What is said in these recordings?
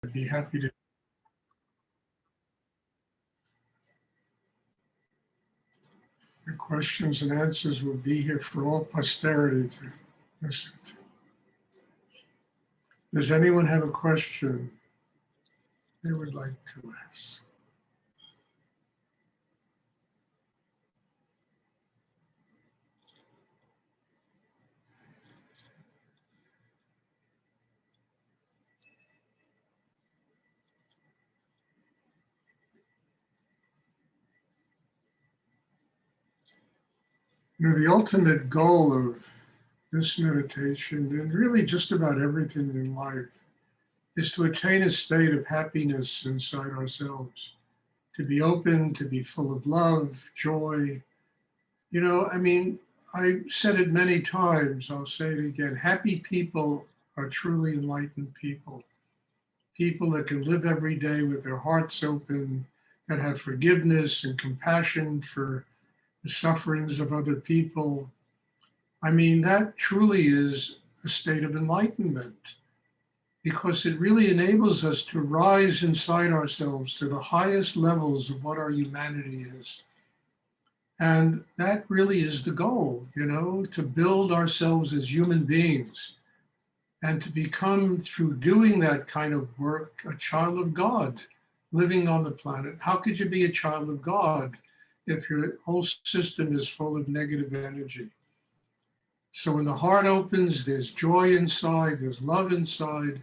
I'd be happy to. The questions and answers will be here for all posterity to listen to. Does anyone have a question they would like to ask? You know, the ultimate goal of this meditation, and really just about everything in life, is to attain a state of happiness inside ourselves, to be open, to be full of love, joy. You know, I mean, I said it many times, I'll say it again. Happy people are truly enlightened people. People that can live every day with their hearts open, that have forgiveness and compassion for the sufferings of other people. I mean, that truly is a state of enlightenment because it really enables us to rise inside ourselves to the highest levels of what our humanity is. And that really is the goal, you know, to build ourselves as human beings and to become, through doing that kind of work, a child of God living on the planet. How could you be a child of God if your whole system is full of negative energy? So when the heart opens, there's joy inside, there's love inside,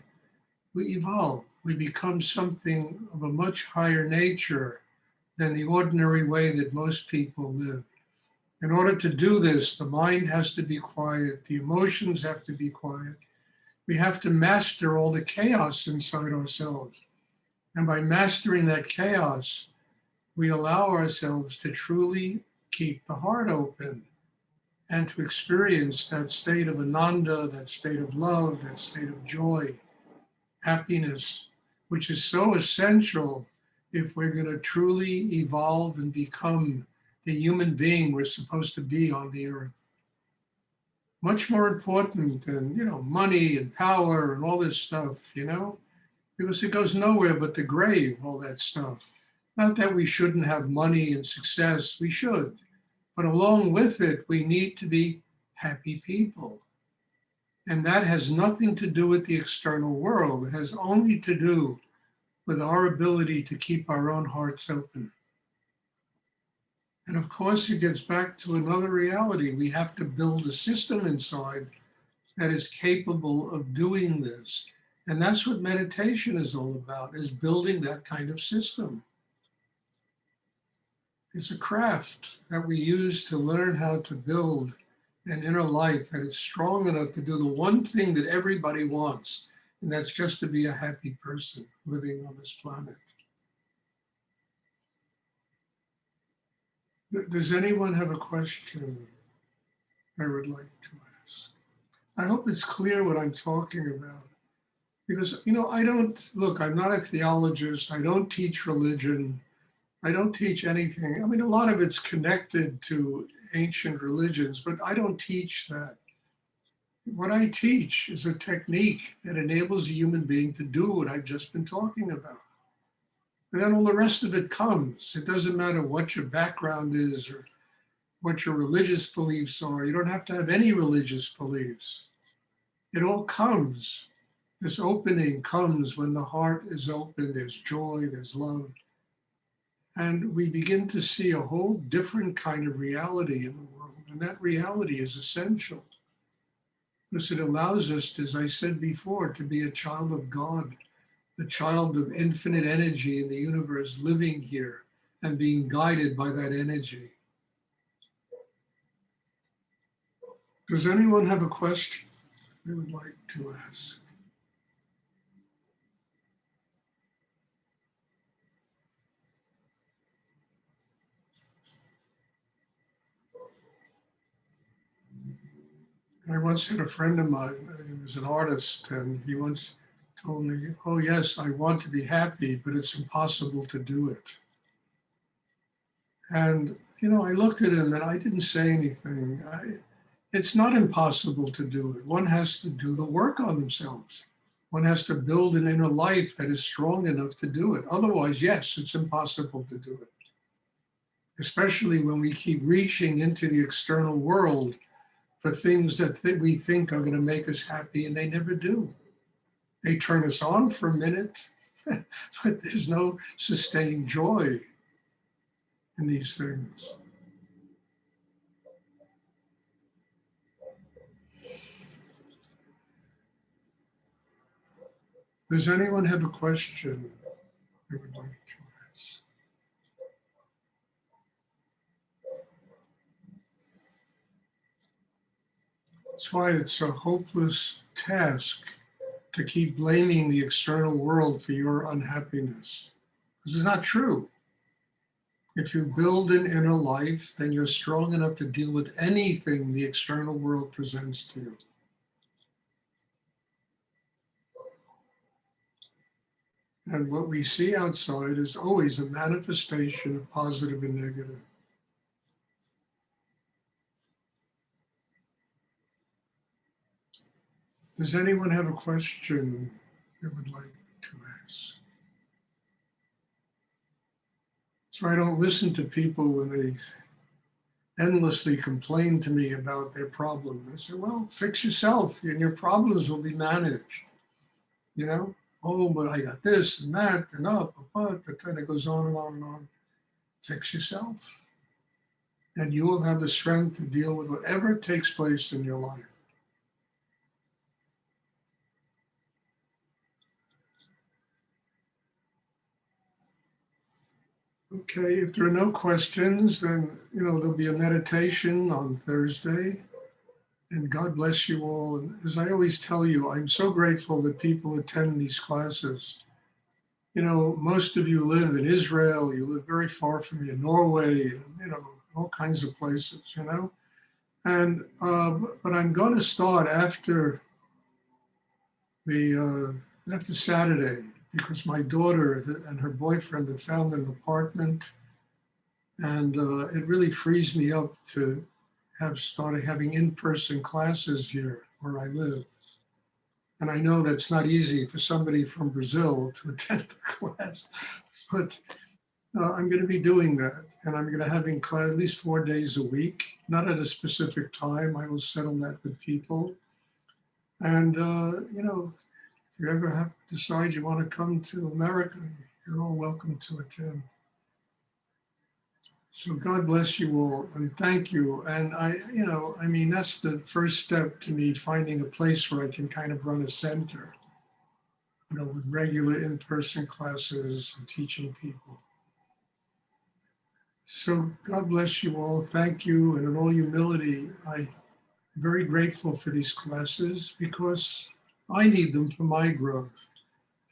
we evolve. We become something of a much higher nature than the ordinary way that most people live. In order to do this, the mind has to be quiet, the emotions have to be quiet. We have to master all the chaos inside ourselves. And by mastering that chaos, we allow ourselves to truly keep the heart open and to experience that state of ananda, that state of love, that state of joy, happiness, which is so essential if we're going to truly evolve and become the human being we're supposed to be on the earth. Much more important than, you know, money and power and all this stuff, you know, because it goes nowhere but the grave, all that stuff. Not that we shouldn't have money and success, we should. But along with it, we need to be happy people. And that has nothing to do with the external world. It has only to do with our ability to keep our own hearts open. And of course, it gets back to another reality. We have to build a system inside that is capable of doing this. And that's what meditation is all about, is building that kind of system. It's a craft that we use to learn how to build an inner life that is strong enough to do the one thing that everybody wants, and that's just to be a happy person living on this planet. Does anyone have a question they would like to ask? I hope it's clear what I'm talking about. Because, you know, I'm not a theologist, I don't teach religion, I don't teach anything. I mean, a lot of it's connected to ancient religions, but I don't teach that. What I teach is a technique that enables a human being to do what I've just been talking about. And then all the rest of it comes. It doesn't matter what your background is or what your religious beliefs are. You don't have to have any religious beliefs. It all comes. This opening comes when the heart is open, there's joy, there's love. And we begin to see a whole different kind of reality in the world. And that reality is essential because it allows us, as I said before, to be a child of God, the child of infinite energy in the universe living here and being guided by that energy. Does anyone have a question they would like to ask? I once had a friend of mine, he was an artist, and he once told me, oh yes, I want to be happy, but it's impossible to do it. And, you know, I looked at him and I didn't say anything. It's not impossible to do it. One has to do the work on themselves. One has to build an inner life that is strong enough to do it. Otherwise, yes, it's impossible to do it. Especially when we keep reaching into the external world for things that we think are going to make us happy, and they never do. They turn us on for a minute, but there's no sustained joy in these things. Does anyone have a question they would like to ask? That's why it's a hopeless task to keep blaming the external world for your unhappiness. This is not true. If you build an inner life, then you're strong enough to deal with anything the external world presents to you. And what we see outside is always a manifestation of positive and negative. Does anyone have a question they would like to ask? So I don't listen to people when they endlessly complain to me about their problem. I say, well, fix yourself and your problems will be managed. You know, oh, but I got this and that and but then it goes on and on and on. Fix yourself. And you will have the strength to deal with whatever takes place in your life. Okay, if there are no questions, then, there'll be a meditation on Thursday. And God bless you all. And as I always tell you, I'm so grateful that people attend these classes. Most of you live in Israel, you live very far from me in Norway, all kinds of places, And, but I'm going to start after Saturday, because my daughter and her boyfriend have found an apartment, and it really frees me up to have started having in-person classes here where I live. And I know that's not easy for somebody from Brazil to attend the class, but I'm going to be doing that. And I'm going to have in class at least 4 days a week, not at a specific time. I will settle that with people. And, if you ever decide you want to come to America, you're all welcome to attend. So God bless you all and thank you. And that's the first step to me, finding a place where I can kind of run a center, with regular in-person classes and teaching people. So God bless you all. Thank you. And in all humility, I'm very grateful for these classes because I need them for my growth.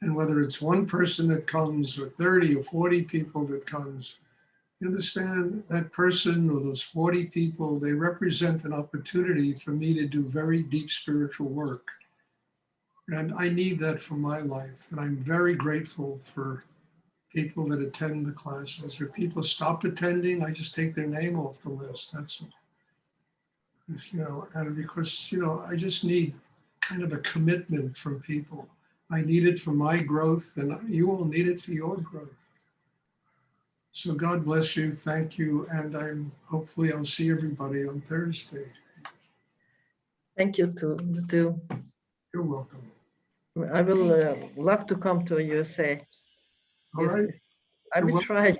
And whether it's one person that comes or 30 or 40 people that comes, you understand that person or those 40 people, they represent an opportunity for me to do very deep spiritual work. And I need that for my life. And I'm very grateful for people that attend the classes. If people stop attending, I just take their name off the list. That's all. And because, I just need kind of a commitment from people. I need it for my growth, and you all need it for your growth. So God bless you. Thank you. And hopefully I'll see everybody on Thursday. Thank you too. You're welcome. I will love to come to USA. All right. I will try.